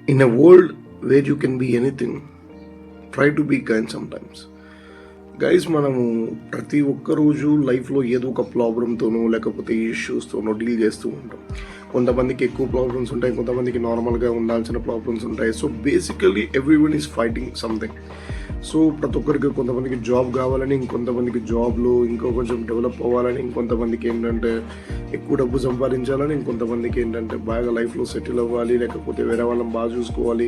In a world where you can be anything, try to be kind sometimes. Guys, మనము ప్రతి ఒక్క రోజు లైఫ్లో ఏదో ఒక ప్రాబ్లంతోనో లేకపోతే ఇష్యూస్తోనో డీల్ చేస్తూ ఉంటాం. కొంతమందికి ఎక్కువ ప్రాబ్లమ్స్ ఉంటాయి, కొంతమందికి నార్మల్గా ఉండాల్సిన ప్రాబ్లమ్స్ ఉంటాయి. So basically everyone is fighting something. So ప్రతి ఒక్కరికి కొంతమందికి జాబ్ కావాలని, ఇంకొంతమందికి జాబ్లో ఇంకో కొంచెం డెవలప్ అవ్వాలని, ఇంకొంతమందికి ఏంటంటే ఎక్కువ డబ్బు సంపాదించాలని, ఇంకొంతమందికి ఏంటంటే బాగా లైఫ్లో సెటిల్ అవ్వాలి, లేకపోతే వేరే వాళ్ళని బాగా చూసుకోవాలి,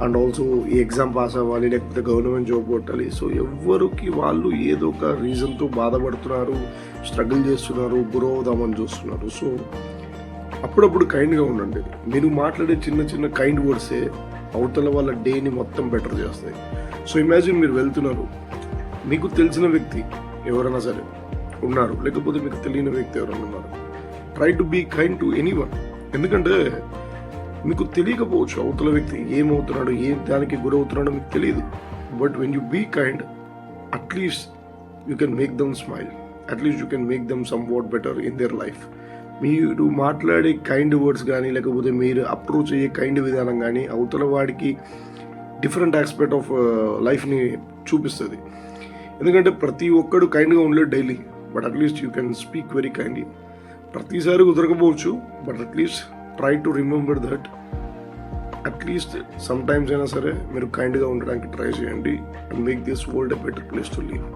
అండ్ ఆల్సో ఈ ఎగ్జామ్ పాస్ అవ్వాలి, లేకపోతే గవర్నమెంట్ జాబ్ కొట్టాలి. సో ఎవరికి వాళ్ళు ఏదో ఒక రీజన్తో బాధపడుతున్నారు, స్ట్రగుల్ చేస్తున్నారు, గ్రో అవుదామని చూస్తున్నారు. సో అప్పుడప్పుడు కైండ్గా ఉండండి. మీరు మాట్లాడే చిన్న చిన్న కైండ్ వర్డ్సే అవతల వాళ్ళ డేని మొత్తం బెటర్ చేస్తాయి. సో ఇమాజిన్ మీరు వెళ్తున్నారు, మీకు తెలిసిన వ్యక్తి ఎవరైనా సరే ఉన్నారు, లేకపోతే మీకు తెలియని వ్యక్తి ఎవరైనా ఉన్నారు. Try to be kind to anyone. ఎందుకంటే మీకు తెలియకపోవచ్చు అవతల వ్యక్తి ఏమవుతున్నాడు, దానికి గురవుతున్నాడో మీకు తెలియదు. But when you be kind, at least you can make them smile, at least you can make them somewhat better in their life. మీరు మాట్లాడే కైండ్ వర్డ్స్ కానీ, లేకపోతే మీరు అప్రోచ్ అయ్యే కైండ్ విధానం కానీ అవతల వాడికి డిఫరెంట్ ఆస్పెక్ట్ ఆఫ్ లైఫ్ని చూపిస్తుంది. ఎందుకంటే ప్రతి ఒక్కడు కైండ్గా ఉండలేదు daily, but at least you can speak very kindly. ప్రతిసారి కుదరకపోవచ్చు, but at least try to remember that at least sometimes అయినా సరే మీరు కైండ్గా ఉండడానికి ట్రై చేయండి. And make this world a better place to live.